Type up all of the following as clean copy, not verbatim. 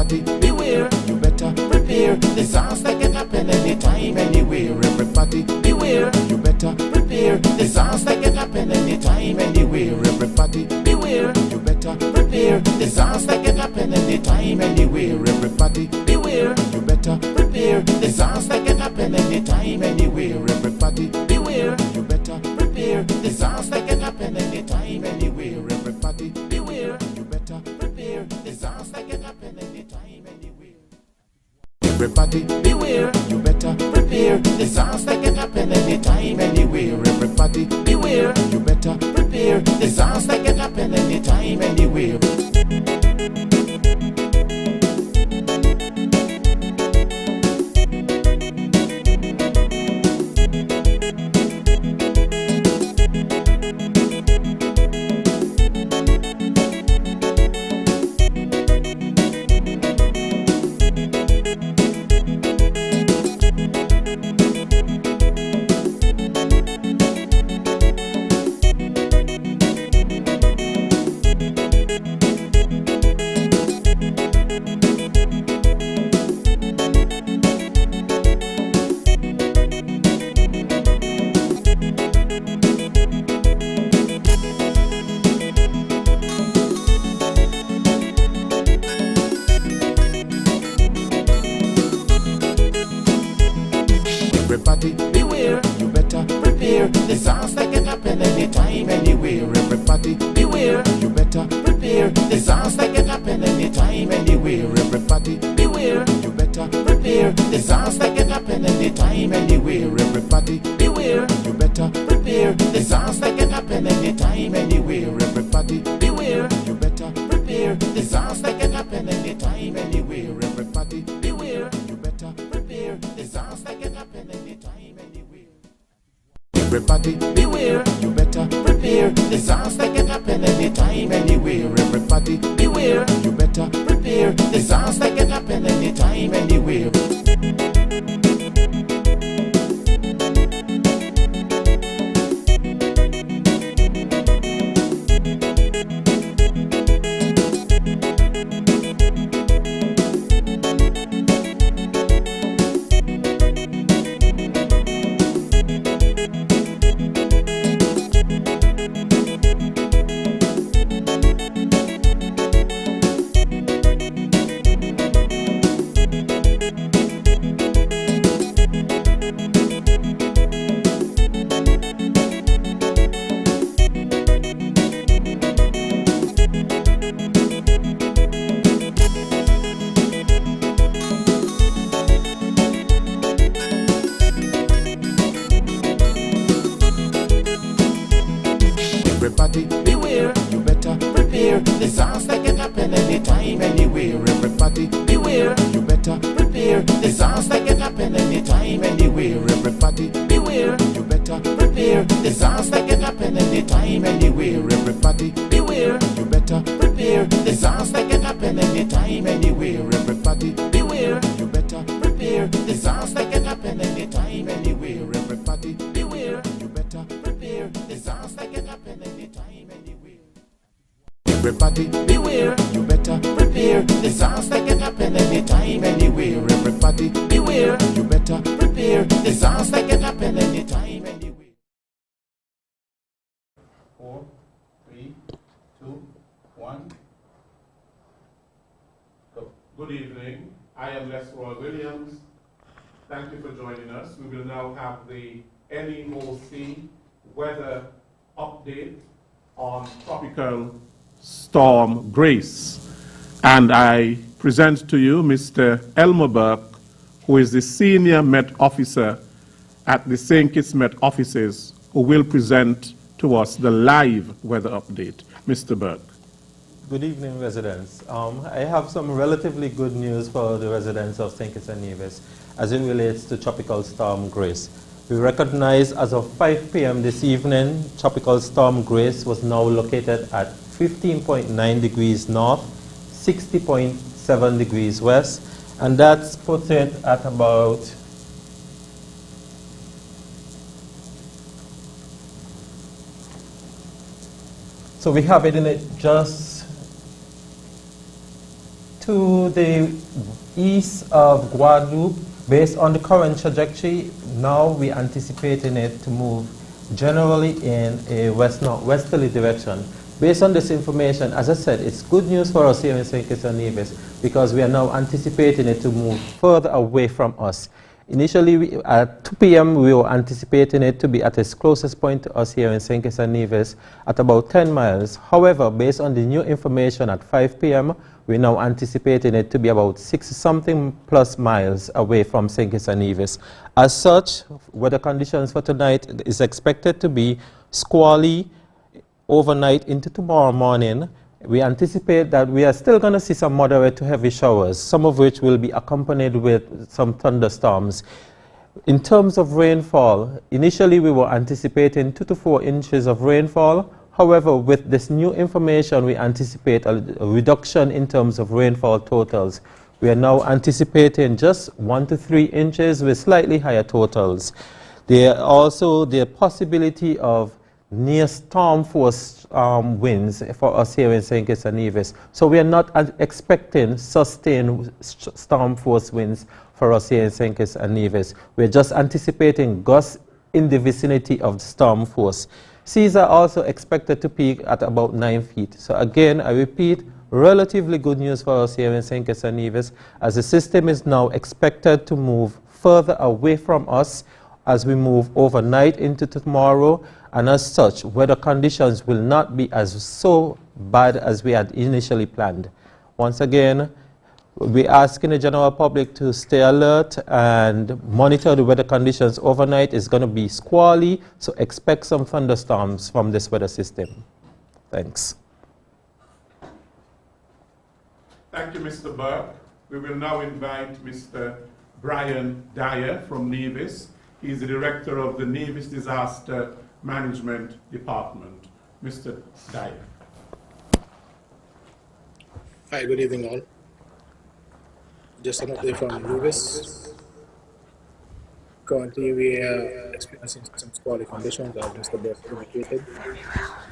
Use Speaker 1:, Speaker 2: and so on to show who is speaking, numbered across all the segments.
Speaker 1: Everybody beware, you better prepare. Disaster can happen anytime, anywhere. Everybody beware, you better prepare. Disaster can happen anytime, anywhere. Everybody beware, you better prepare. Disaster can happen anytime, anywhere. Everybody beware, you better prepare. Disaster can happen anytime, anywhere. Everybody beware, you better prepare. Disaster can happen anytime, anywhere. Everybody beware, you better prepare. Disaster can happen anytime, anywhere. Everybody beware, you better prepare. Disaster can happen anytime, anywhere. Everybody beware, you better prepare. Disaster can happen anytime, anywhere. Everybody beware, you better prepare. Disaster can happen anytime, anywhere. Everybody beware, you better prepare. Disaster can happen anytime, anywhere. Everybody beware, you better prepare. Disaster can happen anytime, anywhere. Everybody beware, you better prepare. Disaster can happen anytime, anywhere. Everybody beware, you better prepare. Disaster can happen anytime, anywhere. Everybody beware, you better prepare. Disaster can happen anytime, anywhere. Everybody beware, you better prepare. Disaster can happen anytime, anywhere. Everybody beware, you better prepare. Disaster can happen anytime, anywhere. Everybody beware, you better prepare. Disaster can happen anytime, anywhere. Everybody beware, you better prepare. Disaster can happen anytime, anywhere. Everybody beware, you better prepare. Disaster can happen anytime, anywhere. Everybody beware, you better prepare. Disaster can happen anytime, anywhere. Everybody beware, you better prepare. Disaster can happen anytime, anywhere. Everybody beware, you better prepare. Disaster can happen anytime, anywhere. Everybody beware, you better prepare. Disaster can happen anytime, anywhere. Everybody beware, you better prepare. Disaster can happen anytime, anywhere.
Speaker 2: 4, 3, 2, 1. Go.
Speaker 3: Good evening. I am Les Roy Williams. Thank you for joining us. We will now have the NEOC weather update on Tropical Storm Grace. And I present to you Mr. Elmer Burke, who is the Senior Met Officer at the St. Kitts Met Offices, who will present to us the live weather update. Mr. Burke.
Speaker 4: Good evening, residents. I have some relatively good news for the residents of St. Kitts and Nevis as it relates to Tropical Storm Grace. We recognize as of 5 p.m. this evening, Tropical Storm Grace was now located at 15.9 degrees north, 60.7 degrees west, and that's put it at about so we have it in just to the east of Guadeloupe, based on the current trajectory, now we're anticipating it to move generally in a west-northwesterly direction. Based on this information, as I said, it's good news for us here in St. Kitts and Nevis because we are now anticipating it to move further away from us. Initially, at 2 p.m., we were anticipating it to be at its closest point to us here in St. Kitts and Nevis at about 10 miles. However, based on the new information at 5 p.m., we're now anticipating it to be about 60-something plus miles away from St. Kitts and Nevis. As such, weather conditions for tonight is expected to be squally overnight into tomorrow morning. We anticipate that we are still going to see some moderate to heavy showers, some of which will be accompanied with some thunderstorms. In terms of rainfall, initially we were anticipating 2 to 4 inches of rainfall. However, with this new information, we anticipate a reduction in terms of rainfall totals. We are now anticipating just 1 to 3 inches with slightly higher totals. There are also the possibility of near storm force winds for us here in St. Kitts and Nevis. So we are not expecting sustained storm force winds for us here in St. Kitts and Nevis. We're just anticipating gusts in the vicinity of the storm force. Seas are also expected to peak at about 9 feet. So again, I repeat, relatively good news for us here in St. Kitts and Nevis, as the system is now expected to move further away from us as we move overnight into tomorrow, and as such, weather conditions will not be as so bad as we had initially planned. Once again, we're asking the general public to stay alert and monitor the weather conditions overnight. It's going to be squally, so expect some thunderstorms from this weather system. Thanks.
Speaker 3: Thank you, Mr. Burke. We will now invite Mr. Brian Dyer from Nevis. He's the director of the Nevis Disaster Management Department. Mr. Dyer.
Speaker 5: Hi, good evening all. Just an update from Nevis. Currently, we are experiencing some squally conditions as Mr. Burke indicated.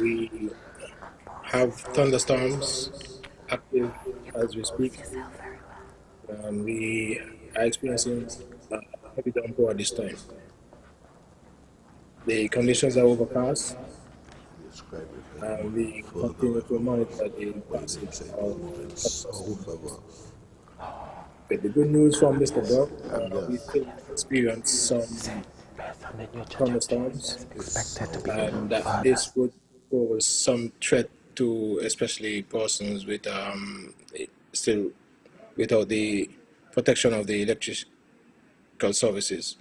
Speaker 5: We have thunderstorms active as we speak. We are experiencing heavy downpour at this time. The conditions are overcast. We continue to monitor the passage of. But the good news from Mr. Burke, we still experience some thunderstorms, and that this would pose some threat to especially persons with still without the protection of the electrical services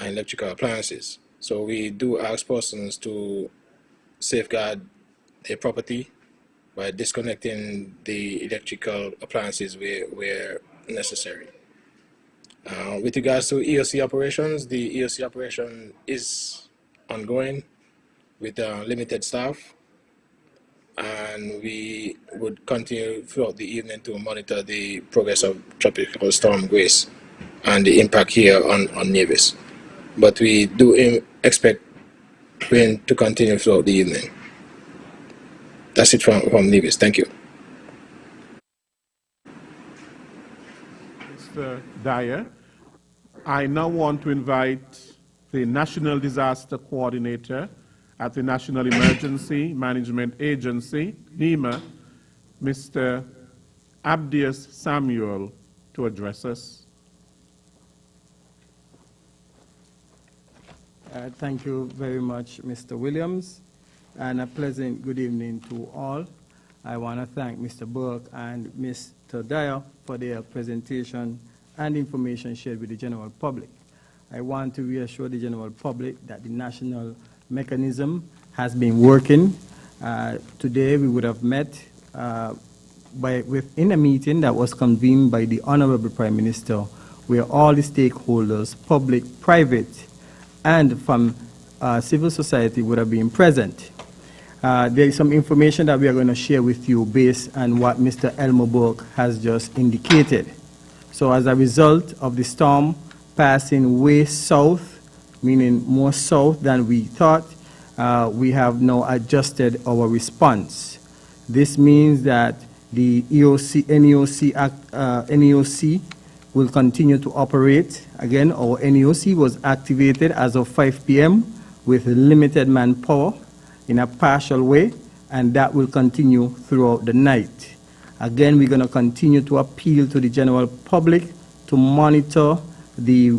Speaker 5: and electrical appliances. So we do ask persons to safeguard their property by disconnecting the electrical appliances where necessary. With regards to EOC operations, the EOC operation is ongoing with limited staff, and we would continue throughout the evening to monitor the progress of Tropical Storm Grace and the impact here on Nevis. But we do expect rain to continue throughout the evening. That's it from Nevis. Thank you.
Speaker 3: Mr. Dyer, I now want to invite the National Disaster Coordinator at the National Emergency Management Agency, NEMA, Mr. Abdias Samuel, to address us.
Speaker 6: Thank you very much, Mr. Williams, and a pleasant good evening to all. I want to thank Mr. Burke and Mr. Dyer for their presentation and information shared with the general public. I want to reassure the general public that the national mechanism has been working. Today we would have met within a meeting that was convened by the Honorable Prime Minister, where all the stakeholders, public, private, and from civil society would have been present. There is some information that we are going to share with you based on what Mr. Elmer Burke has just indicated. So as a result of the storm passing way south, meaning more south than we thought, we have now adjusted our response. This means that The NEOC will continue to operate. Again, our NEOC was activated as of 5 p.m. with limited manpower in a partial way, and that will continue throughout the night. Again, we're going to continue to appeal to the general public to monitor the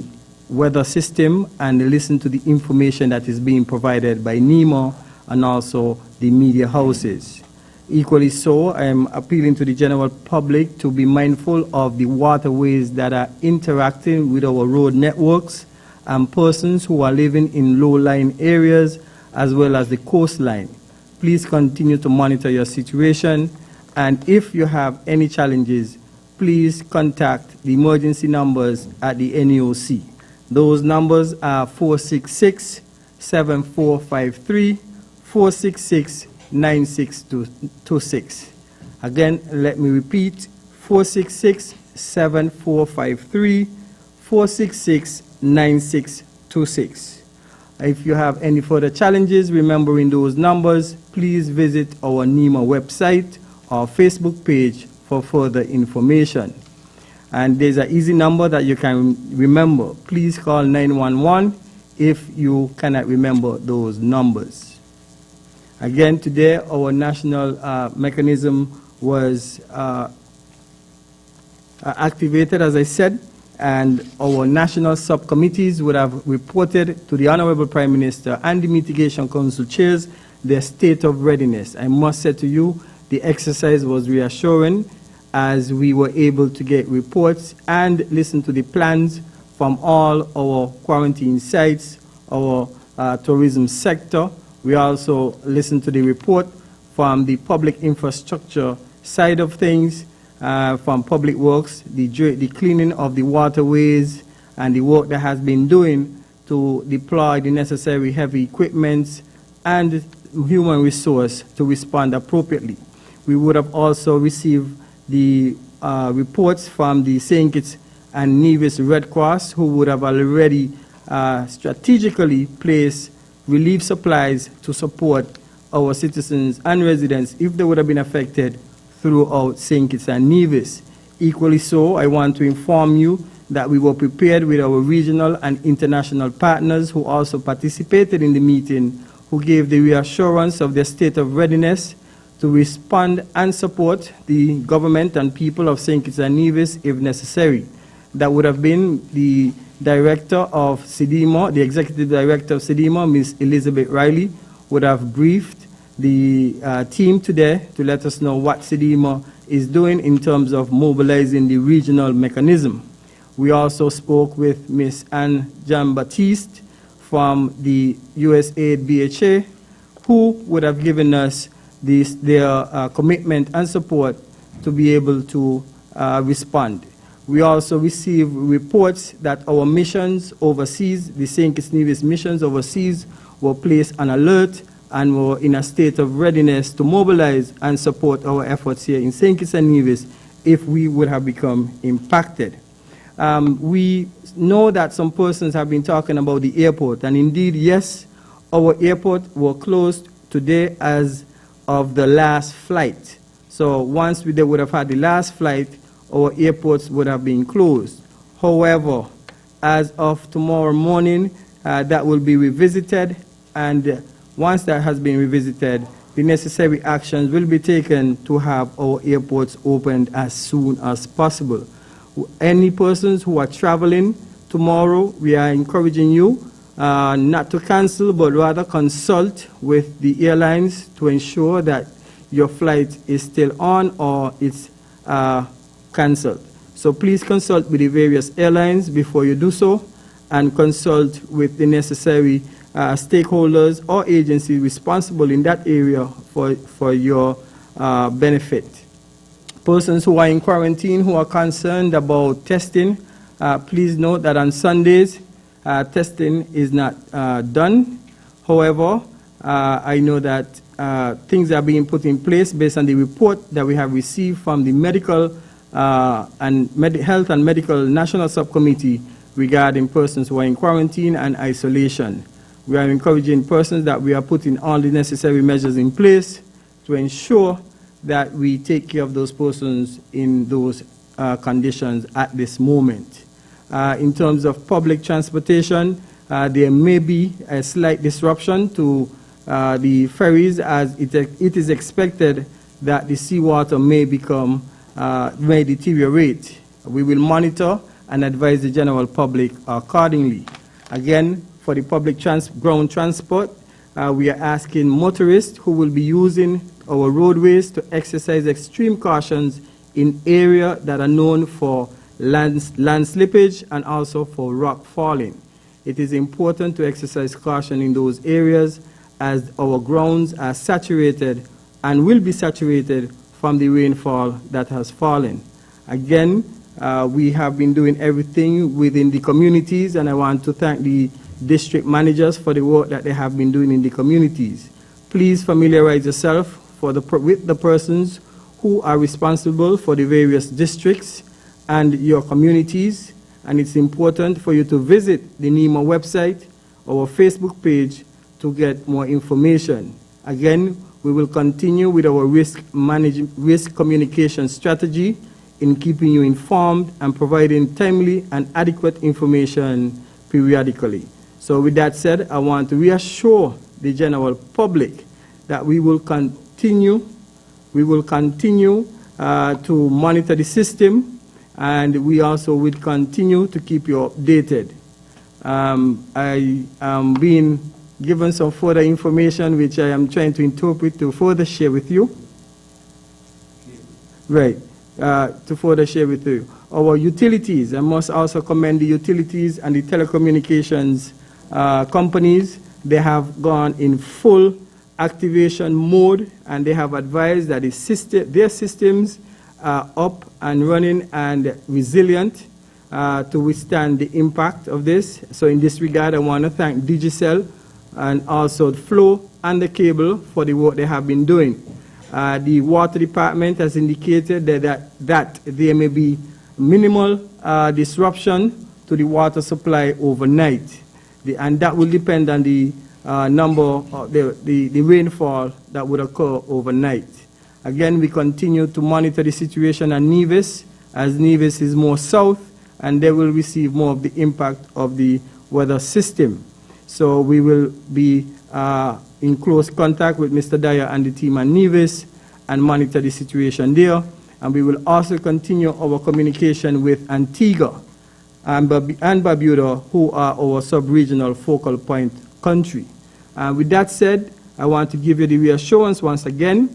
Speaker 6: weather system and listen to the information that is being provided by NEMA and also the media houses. Equally so, I am appealing to the general public to be mindful of the waterways that are interacting with our road networks and persons who are living in low-lying areas as well as the coastline. Please continue to monitor your situation, and if you have any challenges, please contact the emergency numbers at the NEOC. Those numbers are 466-7453, 466-9626. Again, let me repeat, 466-7453, 466-9626. If you have any further challenges remembering those numbers, please visit our NEMA website or Facebook page for further information. And there's an easy number that you can remember. Please call 911 if you cannot remember those numbers. Again, today our national mechanism was activated, as I said, and our national subcommittees would have reported to the Honorable Prime Minister and the Mitigation Council chairs their state of readiness. I must say to you, the exercise was reassuring as we were able to get reports and listen to the plans from all our quarantine sites, our tourism sector. We also listened to the report from the public infrastructure side of things, from Public Works, the cleaning of the waterways, and the work that has been doing to deploy the necessary heavy equipment and human resource to respond appropriately. We would have also received the reports from the St. Kitts and Nevis Red Cross, who would have already strategically placed relief supplies to support our citizens and residents if they would have been affected throughout St. Kitts and Nevis. Equally so, I want to inform you that we were prepared with our regional and international partners who also participated in the meeting, who gave the reassurance of their state of readiness to respond and support the government and people of St. Kitts and Nevis if necessary. That would have been the director of CDMA, the executive director of CDMA, Ms. Elizabeth Riley, would have briefed the team today to let us know what CDMA is doing in terms of mobilizing the regional mechanism. We also spoke with Ms. Anne Jean-Baptiste from the USAID BHA, who would have given us their commitment and support to be able to respond. We also received reports that our missions overseas, the St. Kitts Nevis missions overseas, were placed on alert and were in a state of readiness to mobilize and support our efforts here in St. Kitts and Nevis if we would have become impacted. We know that some persons have been talking about the airport, and indeed, yes, our airport were closed today as of the last flight. So once they would have had the last flight, our airports would have been closed. However, as of tomorrow morning, that will be revisited, and once that has been revisited, the necessary actions will be taken to have our airports opened as soon as possible. Any persons who are traveling tomorrow, we are encouraging you not to cancel, but rather consult with the airlines to ensure that your flight is still on or it's cancelled. So please consult with the various airlines before you do so, and consult with the necessary stakeholders or agencies responsible in that area for your benefit. Persons who are in quarantine who are concerned about testing, please note that on Sundays, testing is not done. However, I know that things are being put in place based on the report that we have received from the Medical and Health and Medical National Subcommittee regarding persons who are in quarantine and isolation. We are encouraging persons that we are putting all the necessary measures in place to ensure that we take care of those persons in those conditions at this moment. In terms of public transportation, there may be a slight disruption to the ferries, as it is expected that the seawater may deteriorate. We will monitor and advise the general public accordingly. Again, for the public ground transport, we are asking motorists who will be using our roadways to exercise extreme cautions in areas that are known for land slippage and also for rock falling. It is important to exercise caution in those areas as our grounds are saturated and will be saturated from the rainfall that has fallen. Again, we have been doing everything within the communities, and I want to thank the district managers for the work that they have been doing in the communities. Please familiarize yourself with the persons who are responsible for the various districts and your communities, and it's important for you to visit the NEMA website or Facebook page to get more information. Again, we will continue with our risk communication strategy in keeping you informed and providing timely and adequate information periodically. So with that said, I want to reassure the general public that we will continue to monitor the system, and we also will continue to keep you updated. I am being given some further information which I am trying to interpret to further share with you. Right, to further share with you. Our utilities, I must also commend the utilities and the telecommunications companies. They have gone in full activation mode, and they have advised that their systems are up and running and resilient to withstand the impact of this. So in this regard, I want to thank Digicel and also Flow and the Cable for the work they have been doing. The Water Department has indicated that there may be minimal disruption to the water supply overnight, and that will depend on the number of the rainfall that would occur overnight. Again, we continue to monitor the situation at Nevis, as Nevis is more south, and they will receive more of the impact of the weather system. So we will be in close contact with Mr. Dyer and the team at Nevis and monitor the situation there. And we will also continue our communication with Antigua and Barbuda, who are our sub-regional focal point country. With that said, I want to give you the reassurance once again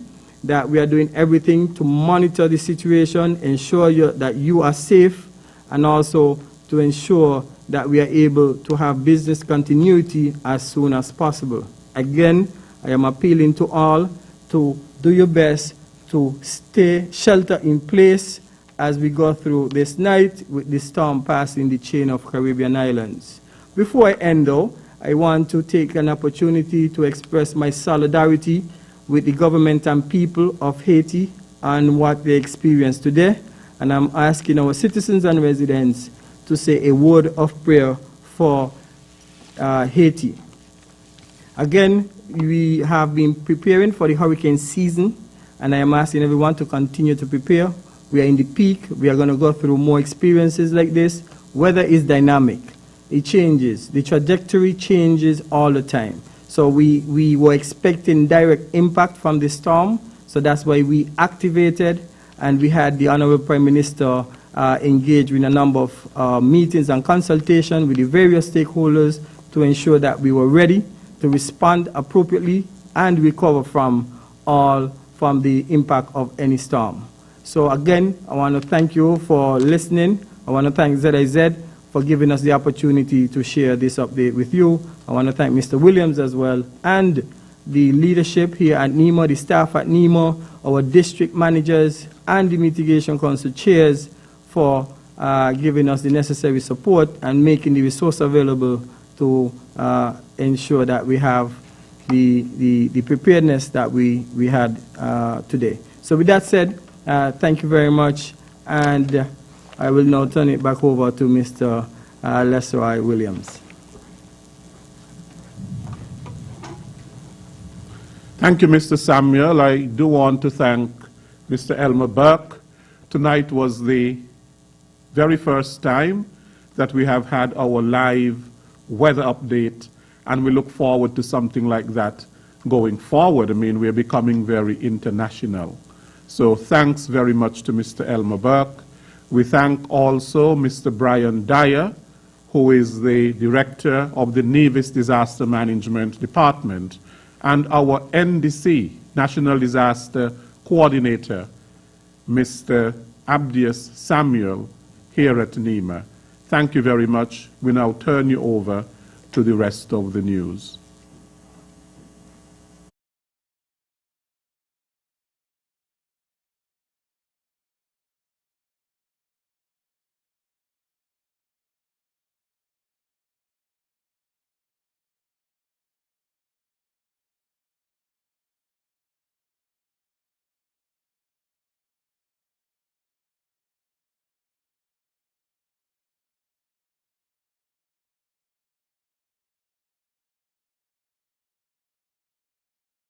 Speaker 6: that we are doing everything to monitor the situation, ensure that you are safe, and also to ensure that we are able to have business continuity as soon as possible. Again, I am appealing to all to do your best to stay shelter in place as we go through this night with the storm passing the chain of Caribbean islands. Before I end though, I want to take an opportunity to express my solidarity with the government and people of Haiti and what they experience today. And I'm asking our citizens and residents to say a word of prayer for Haiti. Again, we have been preparing for the hurricane season, and I am asking everyone to continue to prepare. We are in the peak. We are going to go through more experiences like this. Weather is dynamic. It changes. The trajectory changes all the time. So we were expecting direct impact from the storm, so that's why we activated, and we had the Honorable Prime Minister engaged in a number of meetings and consultation with the various stakeholders to ensure that we were ready to respond appropriately and recover from the impact of any storm. So again, I want to thank you for listening. I want to thank ZIZ for giving us the opportunity to share this update with you. I want to thank Mr. Williams as well, and the leadership here at NEMA, the staff at NEMA, our district managers, and the Mitigation Council chairs for giving us the necessary support and making the resource available to ensure that we have the preparedness that we had today. So with that said, thank you very much, and I will now turn it back over to Mr. Lesroy Williams.
Speaker 3: Thank you, Mr. Samuel. I do want to thank Mr. Elmer Burke. Tonight was the very first time that we have had our live weather update, and we look forward to something like that going forward. I mean, we're becoming very international. So thanks very much to Mr. Elmer Burke. We thank also Mr. Brian Dyer, who is the director of the Nevis Disaster Management Department, and our NDC, National Disaster Coordinator, Mr. Abdius Samuel, here at NEMA. Thank you very much. We now turn you over to the rest of the news.